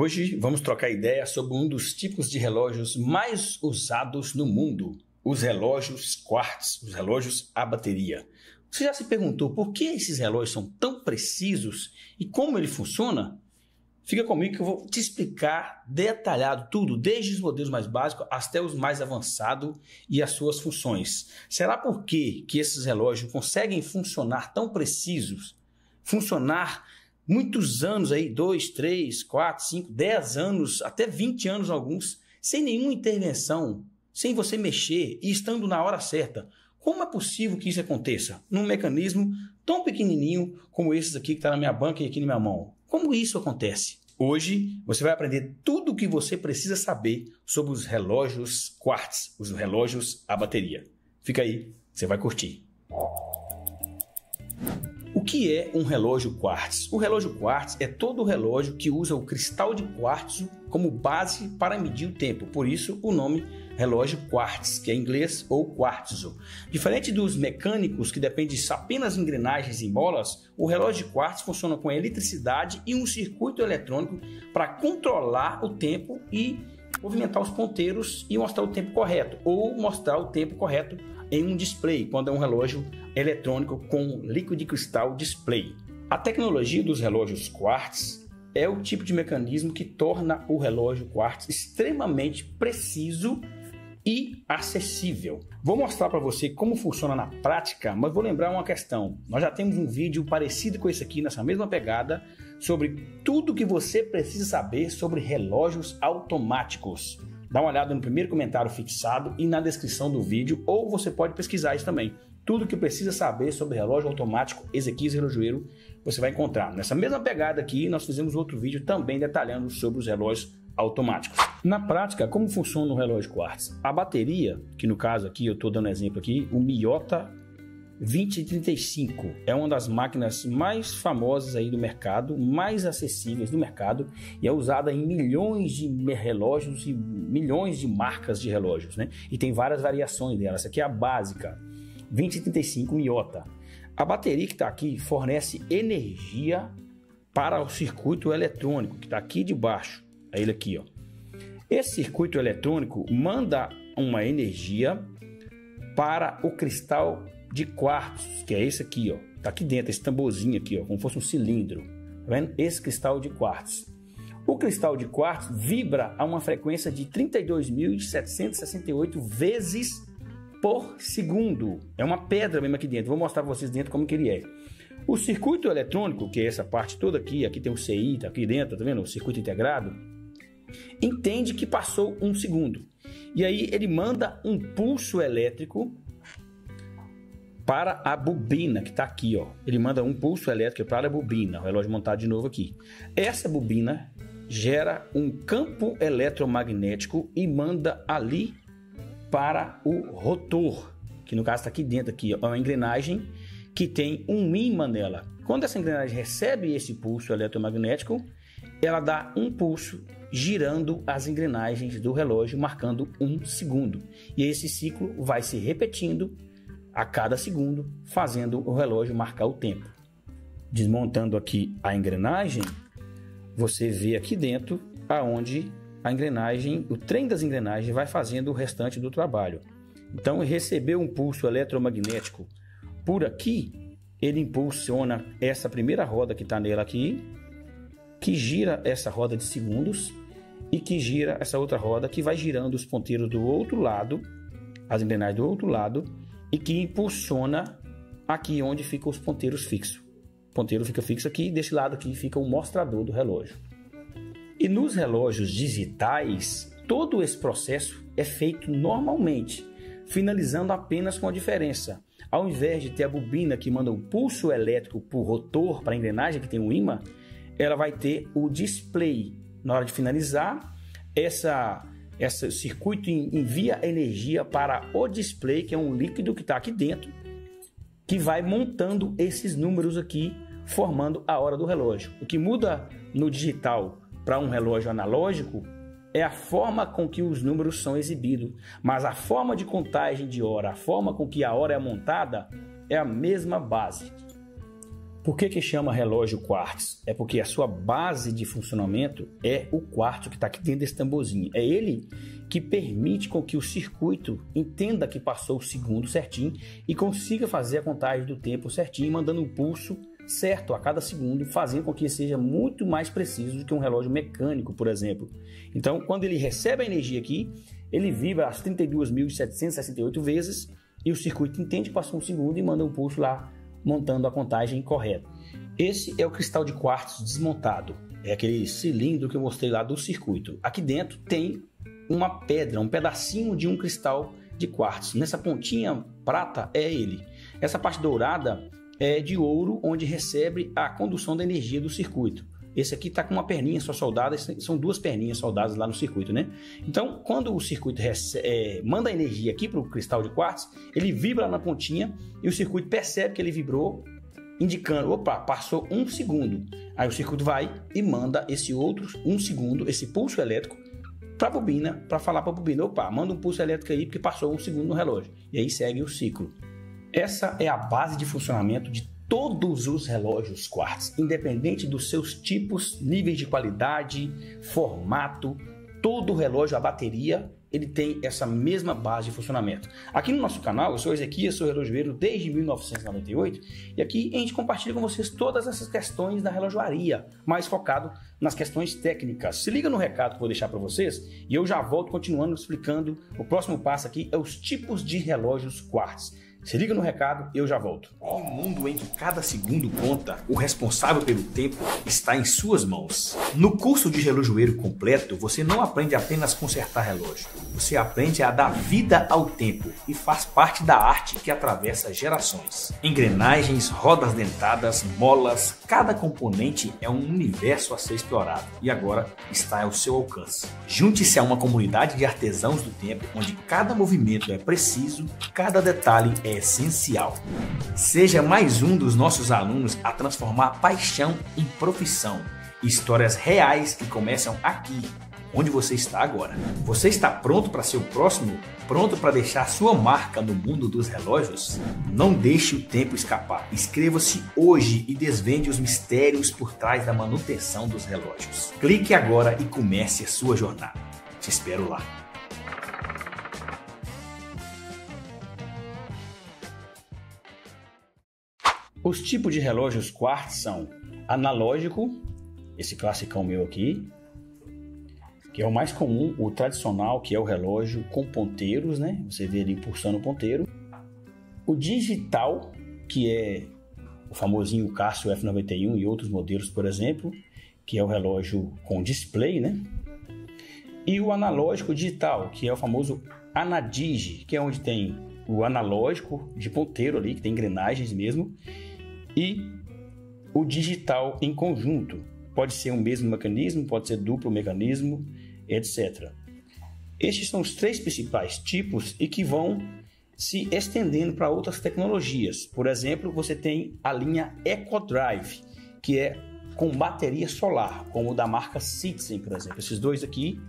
Hoje vamos trocar ideia sobre um dos tipos de relógios mais usados no mundo, os relógios quartz, os relógios a bateria. Você já se perguntou por que esses relógios são tão precisos e como ele funciona? Fica comigo que eu vou te explicar detalhado tudo, desde os modelos mais básicos até os mais avançados e as suas funções. Será por que esses relógios conseguem funcionar tão precisos? Funcionar muitos anos aí, 2, 3, 4, 5, 10 anos, até 20 anos alguns, sem nenhuma intervenção, sem você mexer e estando na hora certa. Como é possível que isso aconteça num mecanismo tão pequenininho como esses aqui que está na minha banca e aqui na minha mão? Como isso acontece? Hoje você vai aprender tudo o que você precisa saber sobre os relógios quartz, os relógios a bateria. Fica aí, você vai curtir. O que é um relógio quartz? O relógio quartz é todo relógio que usa o cristal de quartzo como base para medir o tempo. Por isso o nome relógio quartz, que é em inglês, ou quartzo. Diferente dos mecânicos que dependem apenas de engrenagens e molas, o relógio de quartz funciona com eletricidade e um circuito eletrônico para controlar o tempo e movimentar os ponteiros e mostrar o tempo correto, ou mostrar o tempo correto em um display, quando é um relógio eletrônico com líquido de cristal display. A tecnologia dos relógios quartz é o tipo de mecanismo que torna o relógio quartz extremamente preciso e acessível. Vou mostrar para você como funciona na prática, mas vou lembrar uma questão. Nós já temos um vídeo parecido com esse aqui, nessa mesma pegada, sobre tudo que você precisa saber sobre relógios automáticos. Dá uma olhada no primeiro comentário fixado e na descrição do vídeo, ou você pode pesquisar isso também. Tudo que precisa saber sobre relógio automático Ezequias Relojoeiro, você vai encontrar. Nessa mesma pegada aqui, nós fizemos outro vídeo também detalhando sobre os relógios automáticos. Na prática, como funciona o relógio quartz? A bateria, que no caso aqui, eu estou dando exemplo aqui, o Miyota 2035 é uma das máquinas mais famosas aí do mercado, mais acessíveis do mercado, e é usada em milhões de relógios e milhões de marcas de relógios, né? E tem várias variações dela. Essa aqui é a básica, 2035 Miyota. A bateria que está aqui fornece energia para o circuito eletrônico, que está aqui debaixo. É ele aqui, ó. Esse circuito eletrônico manda uma energia para o cristal de quartzo, que é esse aqui, ó. Tá aqui dentro, esse tamborzinho aqui, ó, como fosse um cilindro. Tá vendo? Esse cristal de quartzo. O cristal de quartzo vibra a uma frequência de 32.768 vezes por segundo. É uma pedra mesmo aqui dentro. Vou mostrar para vocês dentro como que ele é. O circuito eletrônico, que é essa parte toda aqui, aqui tem o CI, tá aqui dentro, tá vendo? O circuito integrado, entende que passou um segundo. E aí ele manda um pulso elétrico para a bobina que está aqui, ó. Ele manda um pulso elétrico para a bobina, o relógio montado de novo aqui. Essa bobina gera um campo eletromagnético e manda ali para o rotor, que no caso está aqui dentro, aqui, ó, é uma engrenagem que tem um ímã nela. Quando essa engrenagem recebe esse pulso eletromagnético, ela dá um pulso girando as engrenagens do relógio, marcando um segundo. E esse ciclo vai se repetindo a cada segundo, fazendo o relógio marcar o tempo. Desmontando aqui a engrenagem, você vê aqui dentro aonde a engrenagem, o trem das engrenagens vai fazendo o restante do trabalho. Então, recebeu um pulso eletromagnético por aqui, ele impulsiona essa primeira roda que está nela aqui, que gira essa roda de segundos e que gira essa outra roda que vai girando os ponteiros do outro lado, as engrenagens do outro lado, e que impulsiona aqui onde ficam os ponteiros fixos. O ponteiro fica fixo aqui e desse lado aqui fica o mostrador do relógio. E nos relógios digitais, todo esse processo é feito normalmente, finalizando apenas com a diferença. Ao invés de ter a bobina que manda o pulso elétrico para o rotor, para a engrenagem que tem um ímã, ela vai ter o display. Na hora de finalizar, esse circuito envia energia para o display, que é um líquido que está aqui dentro, que vai montando esses números aqui, formando a hora do relógio. O que muda no digital para um relógio analógico é a forma com que os números são exibidos, mas a forma de contagem de hora, a forma com que a hora é montada é a mesma base. Por que chama relógio quartz? É porque a sua base de funcionamento é o quartzo que está aqui dentro desse tamborzinho. É ele que permite com que o circuito entenda que passou o segundo certinho e consiga fazer a contagem do tempo certinho, mandando um pulso certo a cada segundo, fazendo com que seja muito mais preciso do que um relógio mecânico, por exemplo. Então, quando ele recebe a energia aqui, ele vibra as 32.768 vezes e o circuito entende que passou um segundo e manda um pulso lá, montando a contagem correta. Esse é o cristal de quartzo desmontado. É aquele cilindro que eu mostrei lá do circuito. Aqui dentro tem uma pedra, um pedacinho de um cristal de quartzo. Nessa pontinha prata é ele. Essa parte dourada é de ouro, onde recebe a condução da energia do circuito. Esse aqui está com uma perninha só soldada, são duas perninhas soldadas lá no circuito, né? Então, quando o circuito manda a energia aqui para o cristal de quartzo, ele vibra na pontinha e o circuito percebe que ele vibrou, indicando, opa, passou um segundo. Aí o circuito vai e manda esse outro um segundo, esse pulso elétrico, para a bobina, para falar para a bobina, opa, manda um pulso elétrico aí porque passou um segundo no relógio. E aí segue o ciclo. Essa é a base de funcionamento de todos os relógios quartz, independente dos seus tipos, níveis de qualidade, formato, todo relógio, a bateria, ele tem essa mesma base de funcionamento. Aqui no nosso canal, eu sou Ezequias, sou relojoeiro desde 1998 e aqui a gente compartilha com vocês todas essas questões da relojoaria, mais focado nas questões técnicas. Se liga no recado que eu vou deixar para vocês e eu já volto continuando explicando. O próximo passo aqui é os tipos de relógios quartz. Se liga no recado, eu já volto. Em um mundo em que cada segundo conta, o responsável pelo tempo está em suas mãos. No curso de relojoeiro completo, você não aprende apenas a consertar relógio. Você aprende a dar vida ao tempo e faz parte da arte que atravessa gerações. Engrenagens, rodas dentadas, molas, cada componente é um universo a ser explorado e agora está ao seu alcance. Junte-se a uma comunidade de artesãos do tempo onde cada movimento é preciso, cada detalhe é essencial. Seja mais um dos nossos alunos a transformar paixão em profissão. Histórias reais que começam aqui, onde você está agora. Você está pronto para ser o próximo? Pronto para deixar sua marca no mundo dos relógios? Não deixe o tempo escapar. Inscreva-se hoje e desvende os mistérios por trás da manutenção dos relógios. Clique agora e comece a sua jornada. Te espero lá. Os tipos de relógios quartz são analógico, esse classicão meu aqui, que é o mais comum, o tradicional, que é o relógio com ponteiros, né? Você vê ali pulsando o ponteiro. O digital, que é o famosinho Casio F91 e outros modelos, por exemplo, que é o relógio com display, né? E o analógico digital, que é o famoso Anadigi, que é onde tem o analógico de ponteiro ali, que tem engrenagens mesmo, e o digital em conjunto. Pode ser um mesmo mecanismo, pode ser duplo mecanismo, etc. Estes são os três principais tipos e que vão se estendendo para outras tecnologias. Por exemplo, você tem a linha EcoDrive, que é com bateria solar, como o da marca Citizen, por exemplo. Esses dois aqui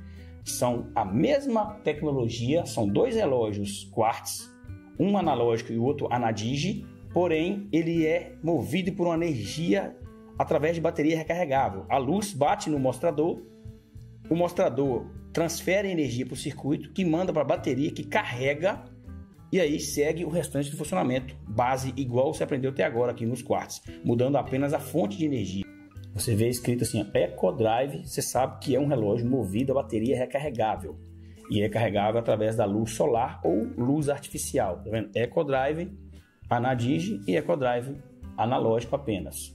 são a mesma tecnologia, são dois relógios quartz, um analógico e o outro Anadigi, porém ele é movido por uma energia através de bateria recarregável. A luz bate no mostrador, o mostrador transfere energia para o circuito, que manda para a bateria, que carrega, e aí segue o restante do funcionamento, base igual você aprendeu até agora aqui nos quartz, mudando apenas a fonte de energia. Você vê escrito assim, EcoDrive, você sabe que é um relógio movido a bateria recarregável, e é carregável através da luz solar ou luz artificial, tá vendo? EcoDrive, Anadigi e EcoDrive analógico apenas.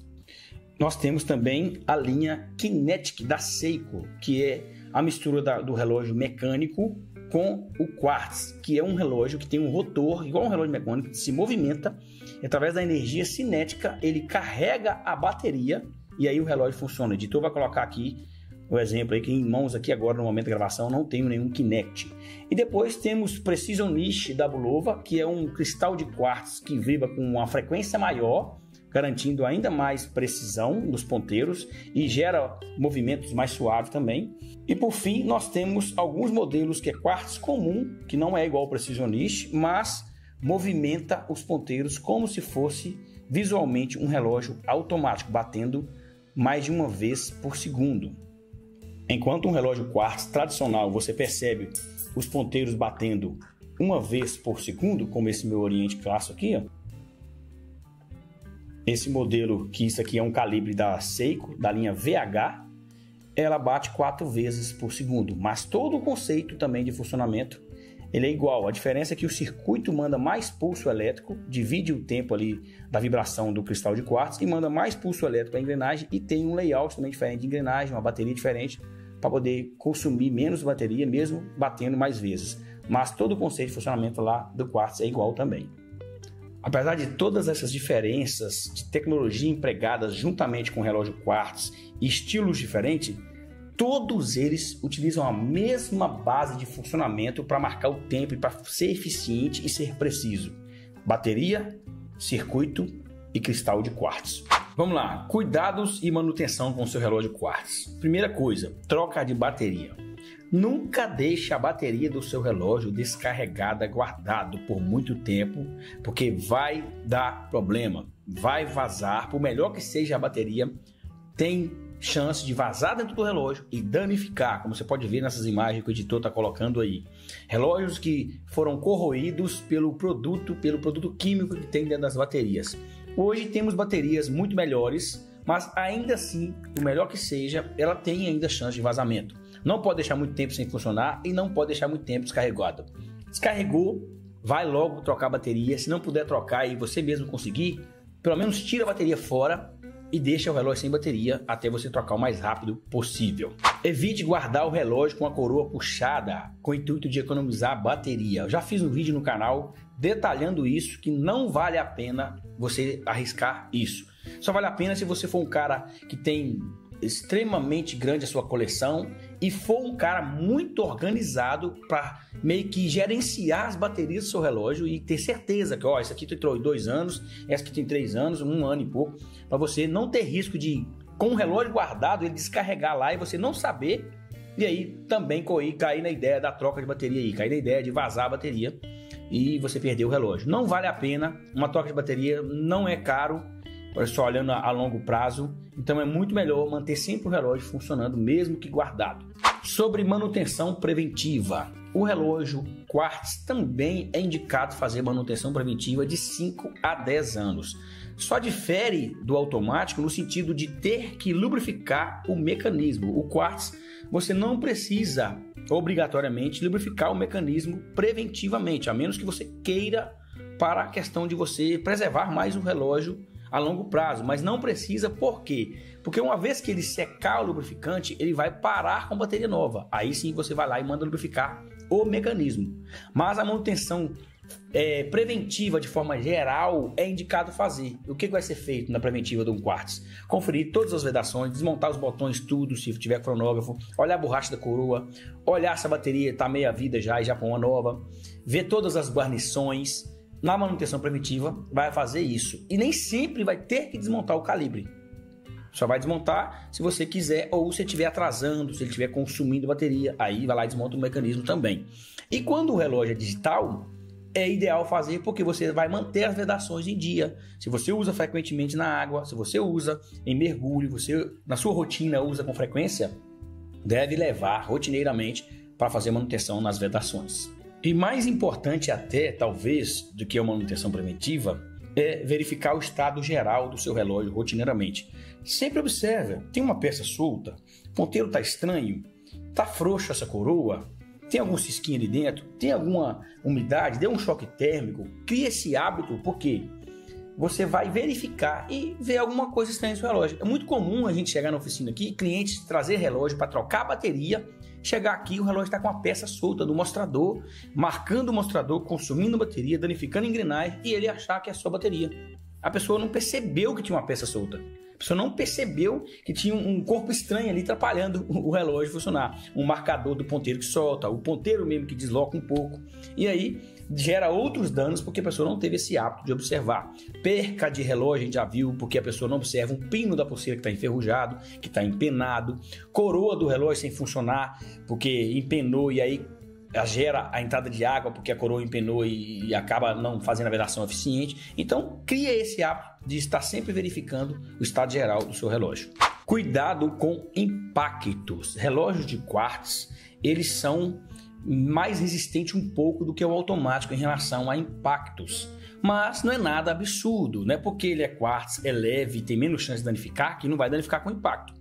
Nós temos também a linha Kinetic da Seiko, que é a mistura do relógio mecânico com o quartz, que é um relógio que tem um rotor, igual um relógio mecânico, que se movimenta, e através da energia cinética, ele carrega a bateria, e aí o relógio funciona. O editor vai colocar aqui o exemplo aí, que em mãos aqui agora, no momento da gravação, não tenho nenhum Kinect. E depois temos Precision Niche da Bulova, que é um cristal de quartzo que vibra com uma frequência maior, garantindo ainda mais precisão nos ponteiros e gera movimentos mais suaves também. E por fim, nós temos alguns modelos que é quartzo comum, que não é igual ao Precision Niche, mas movimenta os ponteiros como se fosse visualmente um relógio automático, batendo mais de uma vez por segundo. Enquanto um relógio quartzo tradicional, você percebe os ponteiros batendo uma vez por segundo, como esse meu Oriente clássico aqui, ó. Esse modelo, que isso aqui é um calibre da Seiko, da linha VH, ela bate 4 vezes por segundo, mas todo o conceito também de funcionamento ele é igual. A diferença é que o circuito manda mais pulso elétrico, divide o tempo ali da vibração do cristal de quartzo e manda mais pulso elétrico para a engrenagem, e tem um layout também diferente de engrenagem, uma bateria diferente para poder consumir menos bateria, mesmo batendo mais vezes. Mas todo o conceito de funcionamento lá do quartzo é igual também. Apesar de todas essas diferenças de tecnologia empregadas juntamente com o relógio quartzo e estilos diferentes, todos eles utilizam a mesma base de funcionamento para marcar o tempo e para ser eficiente e ser preciso: bateria, circuito e cristal de quartzo. Vamos lá, cuidados e manutenção com o seu relógio quartzo. Primeira coisa, troca de bateria. Nunca deixe a bateria do seu relógio descarregada, guardado por muito tempo, porque vai dar problema, vai vazar. Por melhor que seja a bateria, tem chance de vazar dentro do relógio e danificar, como você pode ver nessas imagens que o editor está colocando aí. Relógios que foram corroídos pelo produto químico que tem dentro das baterias. Hoje temos baterias muito melhores, mas ainda assim, por melhor que seja, ela tem ainda chance de vazamento. Não pode deixar muito tempo sem funcionar e não pode deixar muito tempo descarregado. Descarregou, vai logo trocar a bateria. Se não puder trocar e você mesmo conseguir, pelo menos tira a bateria fora e deixa o relógio sem bateria até você trocar o mais rápido possível. Evite guardar o relógio com a coroa puxada com o intuito de economizar bateria. Eu já fiz um vídeo no canal detalhando isso, que não vale a pena você arriscar isso. Só vale a pena se você for um cara que tem extremamente grande a sua coleção e for um cara muito organizado para meio que gerenciar as baterias do seu relógio e ter certeza que, ó, esse aqui tem 2 anos, essa aqui tem 3 anos, 1 ano e pouco, para você não ter risco de, com o relógio guardado, ele descarregar lá e você não saber, e aí também cair na ideia da troca de bateria aí, cair na ideia de vazar a bateria e você perder o relógio. Não vale a pena, uma troca de bateria não é caro, só olhando a longo prazo, então é muito melhor manter sempre o relógio funcionando, mesmo que guardado. Sobre manutenção preventiva, o relógio quartzo também é indicado fazer manutenção preventiva de 5 a 10 anos. Só difere do automático no sentido de ter que lubrificar o mecanismo. O quartzo, você não precisa obrigatoriamente lubrificar o mecanismo preventivamente, a menos que você queira para a questão de você preservar mais o relógio a longo prazo, mas não precisa. Por quê? Porque uma vez que ele secar o lubrificante, ele vai parar com bateria nova. Aí sim você vai lá e manda lubrificar o mecanismo. Mas a manutenção preventiva de forma geral é indicado fazer. O que vai ser feito na preventiva de um quartzo? Conferir todas as vedações, desmontar os botões, tudo, se tiver cronógrafo, olhar a borracha da coroa, olhar se a bateria está meia vida já e já com uma nova, ver todas as guarnições. Na manutenção preventiva vai fazer isso e nem sempre vai ter que desmontar o calibre. Só vai desmontar se você quiser, ou se estiver atrasando, se ele estiver consumindo bateria, aí vai lá e desmonta o mecanismo também. E quando o relógio é digital, é ideal fazer porque você vai manter as vedações em dia. Se você usa frequentemente na água, se você usa em mergulho, você na sua rotina usa com frequência, deve levar rotineiramente para fazer manutenção nas vedações. E mais importante até, talvez, do que a manutenção preventiva, é verificar o estado geral do seu relógio rotineiramente. Sempre observe, tem uma peça solta, o ponteiro está estranho, está frouxa essa coroa, tem algum cisquinho ali dentro, tem alguma umidade, deu um choque térmico. Crie esse hábito porque você vai verificar e ver alguma coisa estranha no seu relógio. É muito comum a gente chegar na oficina aqui, clientes trazer relógio para trocar a bateria, chegar aqui, o relógio está com uma peça solta do mostrador, marcando o mostrador, consumindo bateria, danificando a engrenagem e ele achar que é só bateria. A pessoa não percebeu que tinha uma peça solta. A pessoa não percebeu que tinha um corpo estranho ali atrapalhando o relógio funcionar. Um marcador do ponteiro que solta, o ponteiro mesmo que desloca um pouco. E aí gera outros danos porque a pessoa não teve esse hábito de observar. Perca de relógio, a gente já viu, porque a pessoa não observa um pino da pulseira que está enferrujado, que está empenado. Coroa do relógio sem funcionar, porque empenou e aí gera a entrada de água porque a coroa empenou e acaba não fazendo a vedação eficiente. Então, cria esse hábito de estar sempre verificando o estado geral do seu relógio. Cuidado com impactos. Relógios de quartzo, eles são mais resistentes um pouco do que o automático em relação a impactos. Mas não é nada absurdo, né? Porque ele é quartzo, é leve, tem menos chance de danificar, que não vai danificar com impacto.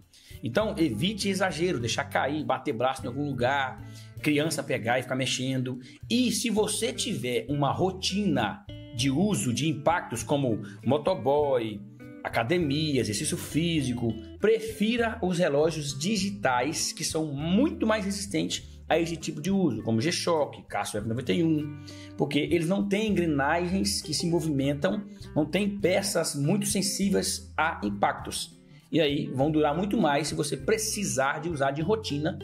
Então, evite exagero, deixar cair, bater braço em algum lugar, criança pegar e ficar mexendo. E se você tiver uma rotina de uso de impactos como motoboy, academia, exercício físico, prefira os relógios digitais que são muito mais resistentes a esse tipo de uso, como G-Shock, Casio F91, porque eles não têm engrenagens que se movimentam, não têm peças muito sensíveis a impactos. E aí vão durar muito mais se você precisar de usar de rotina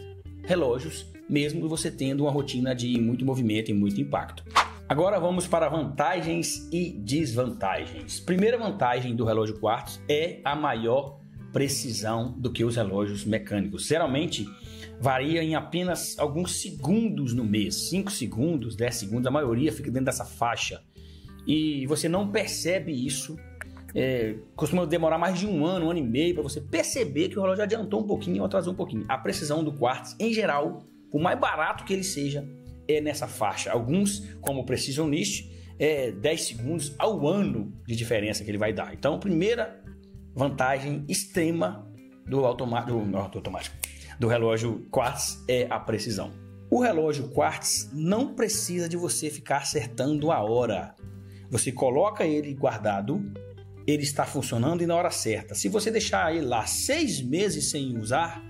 relógios, mesmo você tendo uma rotina de muito movimento e muito impacto. Agora vamos para vantagens e desvantagens. Primeira vantagem do relógio quartzo é a maior precisão do que os relógios mecânicos. Geralmente varia em apenas alguns segundos no mês, 5 segundos, 10 segundos, a maioria fica dentro dessa faixa. E você não percebe isso, costuma demorar mais de um ano e meio para você perceber que o relógio adiantou um pouquinho ou atrasou um pouquinho. A precisão do quartzo, em geral, por mais barato que ele seja, é nessa faixa. Alguns, como o Precisionist, 10 segundos ao ano de diferença que ele vai dar. Então, primeira vantagem extrema do relógio quartzo é a precisão. O relógio quartzo não precisa de você ficar acertando a hora. Você coloca ele guardado, ele está funcionando e na hora certa. Se você deixar ele lá 6 meses sem usar,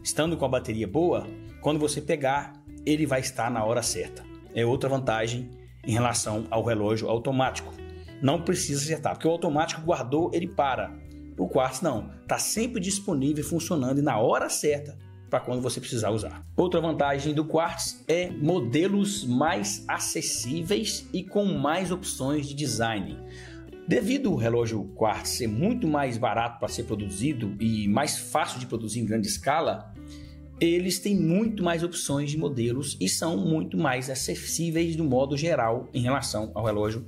estando com a bateria boa, quando você pegar, ele vai estar na hora certa. É outra vantagem em relação ao relógio automático. Não precisa acertar, porque o automático guardou, ele para. O quartzo não, está sempre disponível, funcionando e na hora certa para quando você precisar usar. Outra vantagem do quartzo é modelos mais acessíveis e com mais opções de design. Devido ao relógio quartzo ser muito mais barato para ser produzido e mais fácil de produzir em grande escala, eles têm muito mais opções de modelos e são muito mais acessíveis do modo geral em relação ao relógio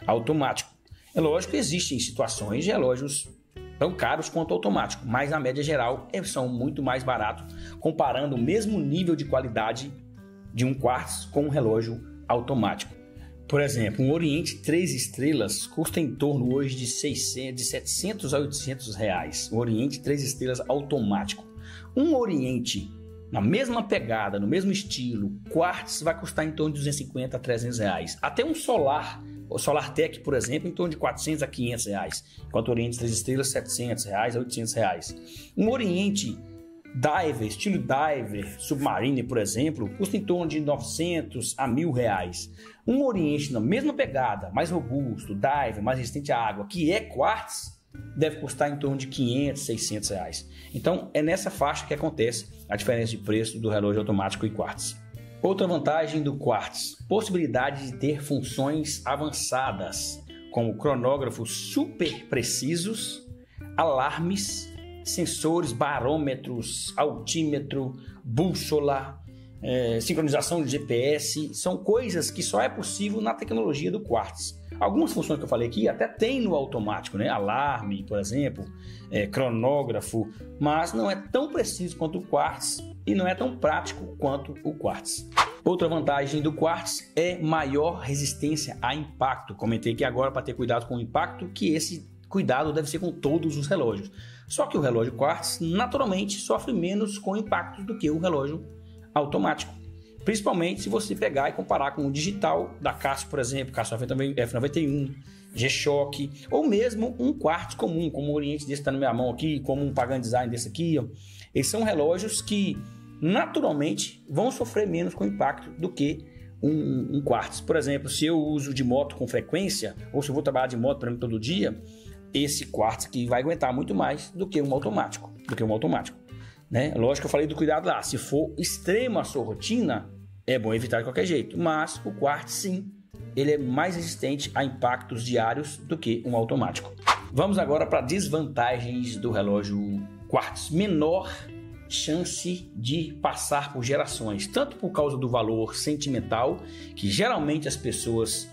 automático. É lógico que existem situações de relógios tão caros quanto automático, mas na média geral são muito mais baratos comparando o mesmo nível de qualidade de um quartzo com um relógio automático. Por exemplo, um Oriente 3 estrelas custa em torno hoje de 700 a 800 reais. Um Oriente 3 estrelas automático. Um Oriente na mesma pegada, no mesmo estilo, quartzo vai custar em torno de 250 a 300 reais. Até um Solar, o SolarTech, por exemplo, em torno de 400 a 500 reais. Enquanto o Oriente 3 estrelas, 700 reais a 800 reais. Um Oriente Diver, estilo Diver, Submarine, por exemplo, custa em torno de 900 a 1.000 reais. Um Oriente na mesma pegada, mais robusto, Diver, mais resistente à água, que é quartzo, deve custar em torno de 500, 600 reais. Então, é nessa faixa que acontece a diferença de preço do relógio automático e quartzo. Outra vantagem do quartzo, possibilidade de ter funções avançadas, como cronógrafos super precisos, alarmes, sensores, barômetros, altímetro, bússola, sincronização de GPS, são coisas que só é possível na tecnologia do quartzo. Algumas funções que eu falei aqui até tem no automático, né? Alarme, por exemplo, cronógrafo, mas não é tão preciso quanto o quartzo e não é tão prático quanto o quartzo. Outra vantagem do quartzo é maior resistência a impacto. Comentei aqui agora para ter cuidado com o impacto, que esse cuidado deve ser com todos os relógios. Só que o relógio quartzo naturalmente sofre menos com impactos do que o relógio automático. Principalmente se você pegar e comparar com o digital da Casio, por exemplo, Casio F91, G-Shock, ou mesmo um quartzo comum, como o Oriente desse que está na minha mão aqui, como um Pagan Design desse aqui. Ó. Eles são relógios que naturalmente vão sofrer menos com impacto do que um quartzo. Por exemplo, se eu uso de moto com frequência, ou se eu vou trabalhar de moto para mim todo dia, esse quartzo aqui vai aguentar muito mais do que um automático. Né? Lógico que eu falei do cuidado lá. Se for extrema a sua rotina, é bom evitar de qualquer jeito. Mas o quartzo, sim, ele é mais resistente a impactos diários do que um automático. Vamos agora para desvantagens do relógio quartzo. Menor chance de passar por gerações, tanto por causa do valor sentimental, que geralmente as pessoas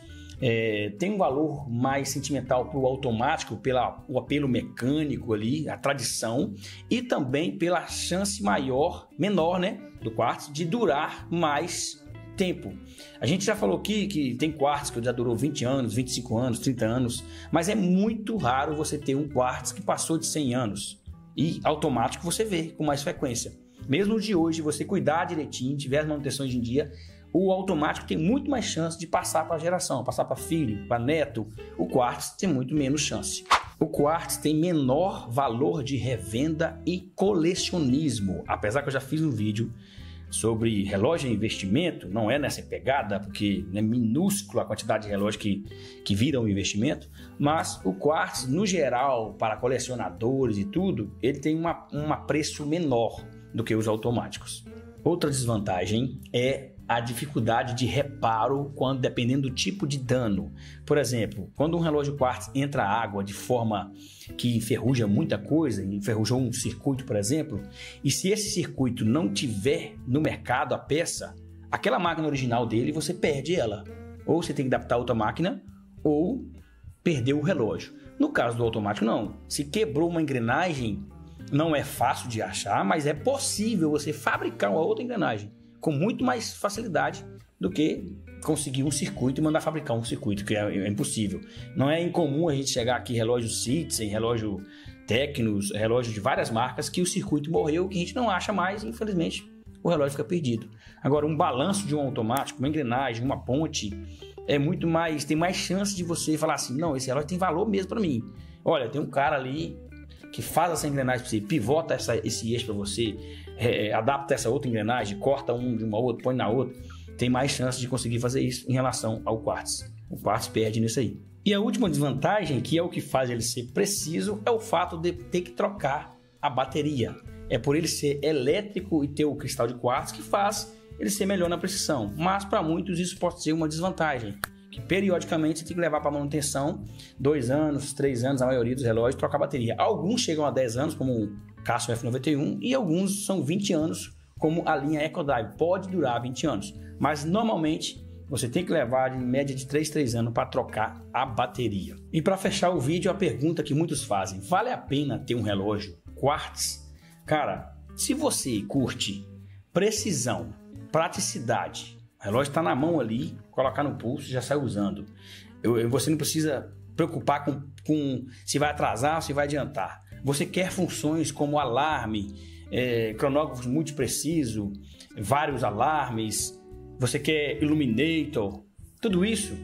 têm um valor mais sentimental para o automático, pelo apelo mecânico ali, a tradição, e também pela chance menor, né, do quartzo de durar mais tempo. A gente já falou aqui que tem quartzo que já durou 20 anos, 25 anos, 30 anos, mas é muito raro você ter um quartzo que passou de 100 anos. E automático você vê com mais frequência. Mesmo de hoje, você cuidar direitinho, tiver as manutenções em dia, o automático tem muito mais chance de passar para a geração, passar para filho, para neto. O quartzo tem muito menos chance. O quartzo tem menor valor de revenda e colecionismo. Apesar que eu já fiz um vídeo sobre relógio e investimento, não é nessa pegada, porque é minúscula a quantidade de relógios que viram um investimento, mas o quartzo, no geral, para colecionadores e tudo, ele tem um preço menor do que os automáticos. Outra desvantagem é a dificuldade de reparo dependendo do tipo de dano. Por exemplo, quando um relógio quartzo entra água de forma que enferruja muita coisa, enferrujou um circuito, por exemplo, e se esse circuito não tiver no mercado a peça, aquela máquina original dele, você perde ela. Ou você tem que adaptar outra máquina, ou perder o relógio. No caso do automático, não. Se quebrou uma engrenagem, não é fácil de achar, mas é possível você fabricar uma outra engrenagem com muito mais facilidade do que conseguir um circuito e mandar fabricar um circuito, que é impossível. Não é incomum a gente chegar aqui relógio Citizen, relógio Tecnos, relógio de várias marcas que o circuito morreu, que a gente não acha mais, e infelizmente o relógio fica perdido. Agora, um balanço de um automático, uma engrenagem, uma ponte, tem mais chance de você falar assim, não, esse relógio tem valor mesmo para mim. Olha, tem um cara ali que faz essa engrenagem para você, pivota esse eixo para você, adapta essa outra engrenagem, corta um de uma outra, põe na outra, tem mais chance de conseguir fazer isso em relação ao quartzo. O quartzo perde nisso aí. E a última desvantagem, que é o que faz ele ser preciso, é o fato de ter que trocar a bateria. É por ele ser elétrico e ter o cristal de quartzo que faz ele ser melhor na precisão. Mas para muitos isso pode ser uma desvantagem, que periodicamente você tem que levar para manutenção 2 anos, 3 anos, a maioria dos relógios, trocar a bateria. Alguns chegam a 10 anos, como o Casio F91, e alguns são 20 anos, como a linha EcoDrive. Pode durar 20 anos, mas normalmente você tem que levar em média de 3 anos para trocar a bateria. E para fechar o vídeo, a pergunta que muitos fazem: vale a pena ter um relógio quartzo? Cara, se você curte precisão, praticidade, o relógio está na mão ali, colocar no pulso, já sai usando. Você não precisa preocupar com se vai atrasar ou se vai adiantar. Você quer funções como alarme, cronógrafo multipreciso, vários alarmes, você quer illuminator, tudo isso,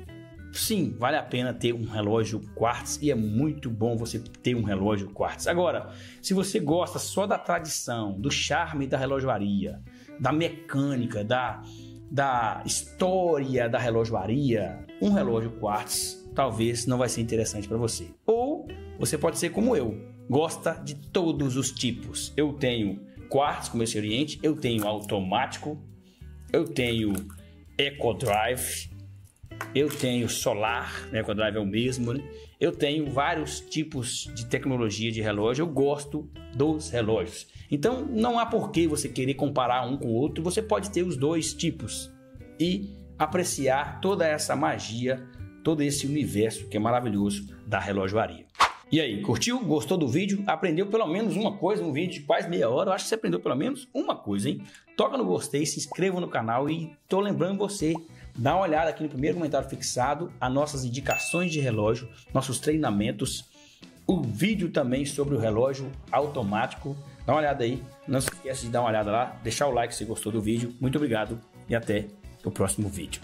sim, vale a pena ter um relógio quartzo e é muito bom você ter um relógio quartzo. Agora, se você gosta só da tradição, do charme da relojoaria, da mecânica, da história da relojoaria, um relógio quartzo talvez não vai ser interessante para você. Ou você pode ser como eu, gosta de todos os tipos. Eu tenho quartzo, como esse Oriente, eu tenho automático, eu tenho EcoDrive, eu tenho solar, EcoDrive é o mesmo, né? Eu tenho vários tipos de tecnologia de relógio, eu gosto dos relógios. Então não há por que você querer comparar um com o outro, você pode ter os dois tipos e apreciar toda essa magia, todo esse universo que é maravilhoso da relojoaria. E aí, curtiu? Gostou do vídeo? Aprendeu pelo menos uma coisa? Um vídeo de quase meia hora, eu acho que você aprendeu pelo menos uma coisa, hein? Toca no gostei, se inscreva no canal e tô lembrando você, dá uma olhada aqui no primeiro comentário fixado, as nossas indicações de relógio, nossos treinamentos, o vídeo também sobre o relógio automático. Dá uma olhada aí, não se esqueça de dar uma olhada lá, deixar o like se gostou do vídeo. Muito obrigado e até o próximo vídeo.